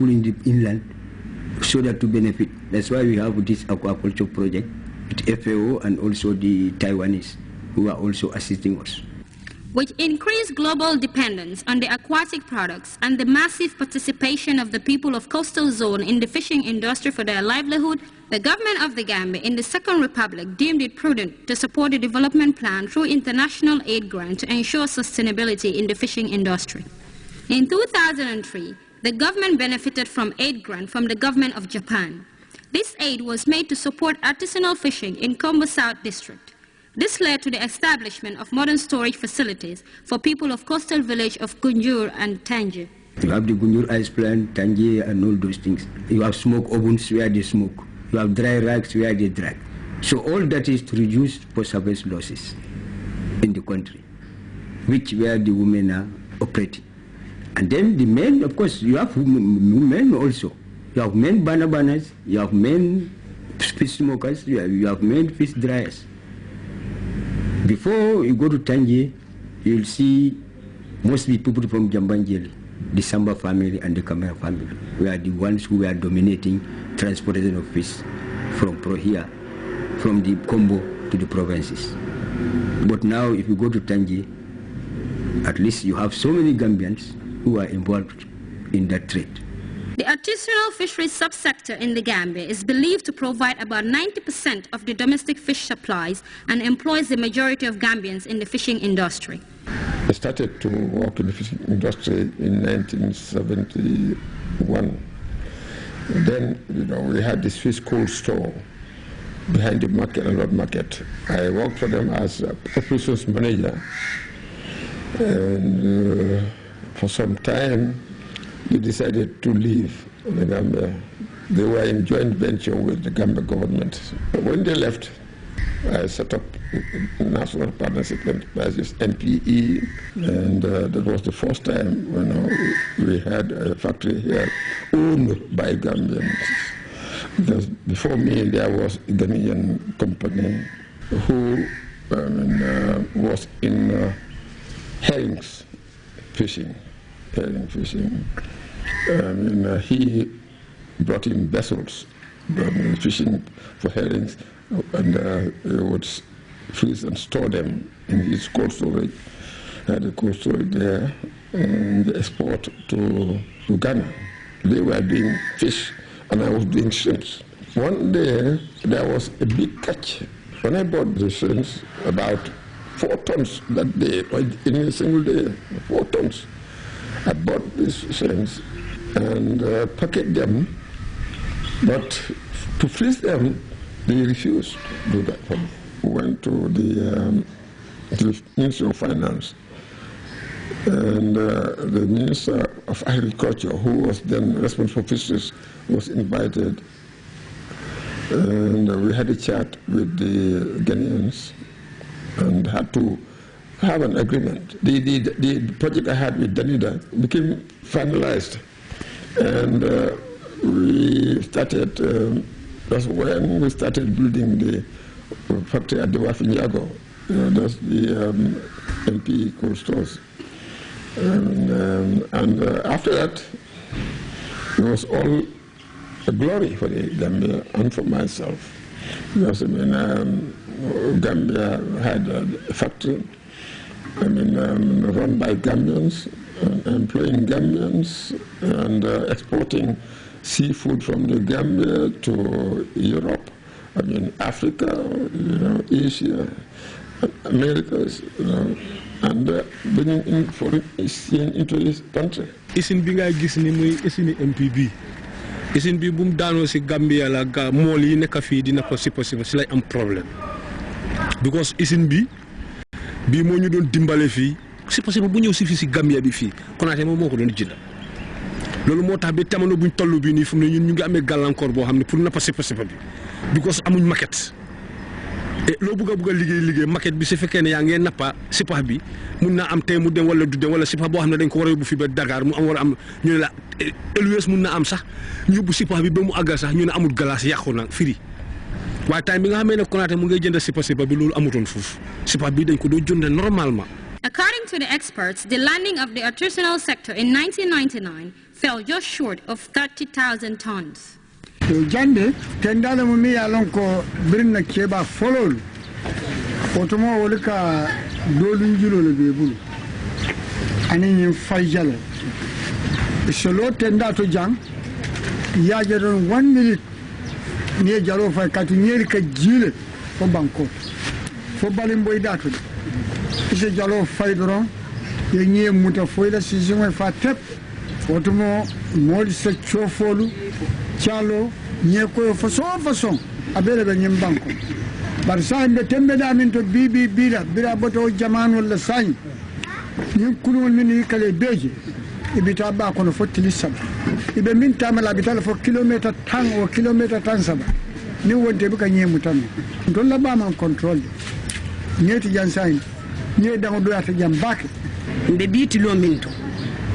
in the inland so that to benefit. That's why we have this aquaculture project with FAO and also the Taiwanese who are also assisting us. With increased global dependence on the aquatic products and the massive participation of the people of coastal zone in the fishing industry for their livelihood, the government of the Gambia in the Second Republic deemed it prudent to support the development plan through international aid grant to ensure sustainability in the fishing industry. In 2003, the government benefited from aid grant from the government of Japan. This aid was made to support artisanal fishing in Kombo South District. This led to the establishment of modern storage facilities for people of coastal village of Gunjur and Tangier. You have the Gunjur ice plant, Tangier, and all those things. You have smoke ovens where they smoke. You have dry racks where they dry. So all that is to reduce post-harvest losses in the country, where the women are operating. And then the men, of course, you have men also. You have men banners, you have men fish smokers, you have men fish dryers. Before you go to Tangier, you'll see mostly people from Jambanjel, the Samba family and the Kamara family. We are the ones who are dominating transportation of fish from here, from the Kombo to the provinces. But now if you go to Tangier, at least you have so many Gambians who are involved in that trade. The artisanal fisheries subsector in the Gambia is believed to provide about 90% of the domestic fish supplies and employs the majority of Gambians in the fishing industry. I started to work in the fishing industry in 1971. Then, we had this fish cold store behind the market, a lot market. I worked for them as a operations manager. And for some time, they decided to leave the Gambia. They were in joint venture with the Gambia government. When they left, I set up a national partnership enterprises, NPE, and that was the first time we had a factory here owned by Gambians. Because before me, there was a Ghanaian company who was in herrings fishing. He brought in vessels fishing for herrings, and he would freeze and store them in his cold storage. Had a cold storage there, and export to Ghana. They were doing fish, and I was doing shrimps. One day, there was a big catch. When I bought the shrimps, about 4 tons that day, in a single day, 4 tons. I bought these shrimps and packaged them, but to freeze them, they refused to do that for me. We went to the Ministry of Finance, and the Minister of Agriculture, who was then responsible for fisheries, was invited, and we had a chat with the Ghanaians and had to have an agreement. The project I had with Danida became finalized, and we started, that's when we started building the factory at the Wafinyago. That's the MP cold stores. And after that, it was all a glory for the Gambia and for myself. Because Gambia had a factory run by Gambians, employing Gambians, and exporting seafood from the Gambia to Europe, Africa, Asia, Americas, and bringing in foreign exchange into this country. Isin bi ngay gis ni muy isini MPB. Isin bi bu mu daanoo si Gambia la mool yi nekk fii dina ko si lay am problème. Because isin bi moo ñu doon dimbale fii c'est possible bu ñëw si fii si Gambia bi fii Konaté moom moo ko doon jënd loolu moo tax ba jamono buñ tollu bi nii fu mu ne ñun ñu ngi amee gàllankoor boo xam ne pour nappa sipa bi because amuñ maquette et loo bëgg a liggéey maquette bi su fekkee ne yaa ngee nappa sipa bi mun naa am tey mu dem wala du dem wala sipa boo xam ne dañ ko war a yóbbu fii ba Dakar mu am war a am ñu ne la LUS mun na am sax ñu yóbbu sipa bi ba mu àggal sax ñu ne amul glace yàqu na firi waaye time bi nga xamee ne Konaté mu ngay jënd sipa bi loolu amutoon foofu sipa bi dañ ko doon jënd normalement. According to the experts, the landing of the artisanal sector in 1999 fell just short of 30,000 tons. Jande tendala mumi alonko birna keba follow otomo wolka dolun julo le bebulu ani fayjalo solo tenda to jang ya jadon 1 minute ni jalo fay kati nyeri ka jile fo banko fo balim boy datu ise jalo fay doron ye nye muta foyda sizimo fa tep otomo modi se chofolu chalo nye ko façon abele be nyem banko bar sa inde tembe da min to bira boto jamanu la sañ ni kulul min kale beje ibita ba ko no fotili sab ibe min tamala bitala fo kilometer tan o kilometer tan saba ni wonte be ka nyemu tan don la ba man control nyeti jan sañ nye dango do ata jam bak be biti lo min to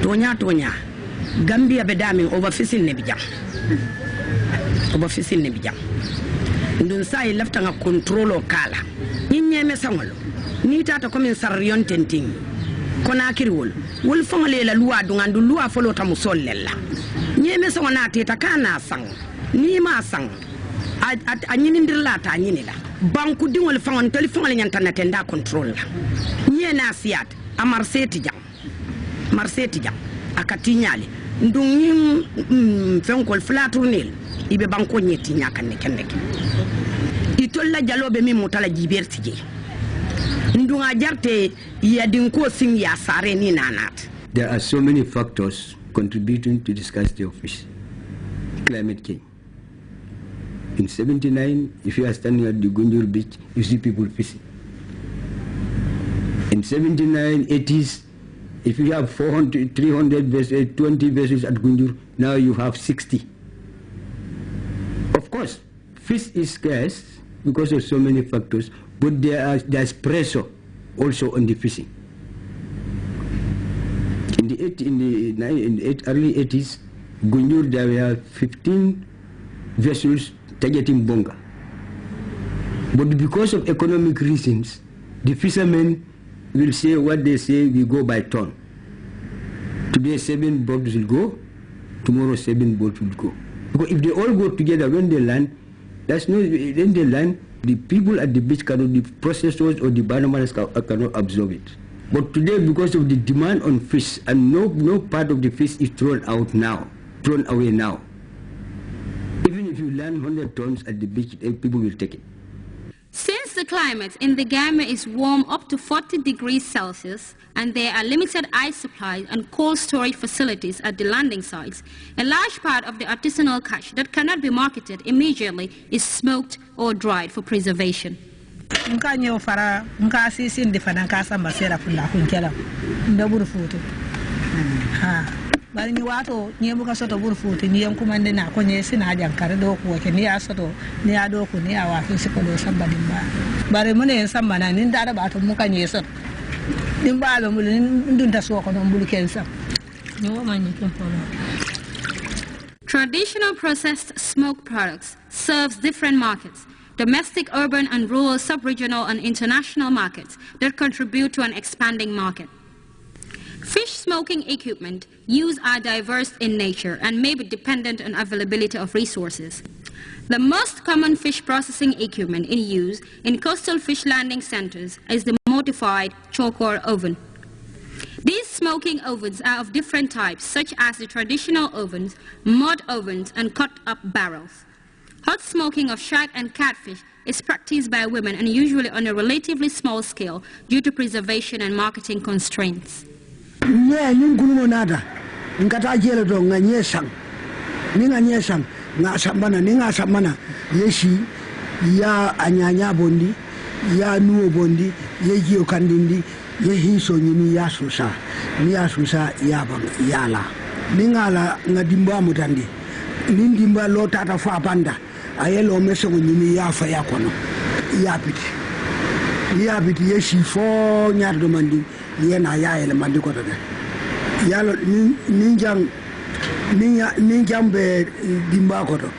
tonya Gambia be damin overfishing ne bijam overfishing ne bijam ndun sai lafta nga controlo kala nyeme sangolo ni tata comme sarrion tenting kona kiriwol wol fangale la loi du ngandu loi folo tamu sollella nyeme sangona teta kana sang ni ma sang a nyinindir la ta nyinila banku dingol fangon telefon nyanta na tenda control la nyena siat a marseti jam akati nyale ndungin fenkol flaturnel ibe banko nyeti nyaka ne kendeke itolla jalobe mi mutala jibertije ndunga jarte ya dinko sing ya sare ni nanat. There are so many factors contributing to the scarcity of fish. Climate change. In 79, if you are standing at the Gunjur beach, you see people fishing. In 79, 80s, if you have 400, 300 vessels, 20 vessels at Gunjur, now you have 60. Of course, fish is scarce because of so many factors, but there's pressure also on the fishing. In the early 80s, Gunjur, there were 15 vessels targeting bonga. But because of economic reasons, the fishermen will say what they say, we go by ton. Today 7 boats will go, tomorrow 7 boats will go. Because if they all go together, when they land, then they land, the people at the beach cannot, the processors or the bananas cannot absorb it. But today, because of the demand on fish, and no part of the fish is thrown away now. Even if you land 100 tons at the beach, people will take it. Since the climate in the Gambia is warm up to 40 degrees Celsius and there are limited ice supplies and cold storage facilities at the landing sites, a large part of the artisanal catch that cannot be marketed immediately is smoked or dried for preservation. bari ni wato ni buka soto burfuti ni yan kuma na ko ne sina jankare do ko ke ni ya soto ni ya do ko ni ya wa fi ko do samba dimba bari mun en samba na ni dada ba to muka ni soto dimba be mun ndun ta so ko non bulu ken sam ni wo man ni ken polo. Traditional processed smoke products serves different markets: domestic, urban and rural, sub-regional and international markets that contribute to an expanding market. Fish smoking equipment used are diverse in nature and may be dependent on availability of resources. The most common fish processing equipment in use in coastal fish landing centers is the modified charcoal oven. These smoking ovens are of different types, such as the traditional ovens, mud ovens, and cut-up barrels. Hot smoking of shark and catfish is practiced by women and usually on a relatively small scale due to preservation and marketing constraints. Nada ngata jele do nga nyesang nga sambana yeshi ya anyanya bondi ya nuo bondi ye jio kandindi ye hiso nyini ya susa ya bang yala ningala ngadimba mutandi nindimba lo tata fa banda ayelo meso nyini ya fa yakono ya biti yeshi fo nyardo mandi yena yaele mandi ko de yalo ninjam be dimba ko to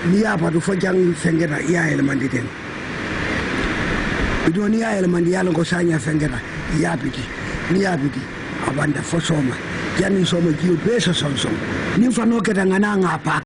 ni ya patu fo jang fengeta yaele mandi den do ni yaele mandi yalo ko sanya fengeta ya biti abanda fo soma jani so ma jiyo be so son son nin fa no keta ngana nga pa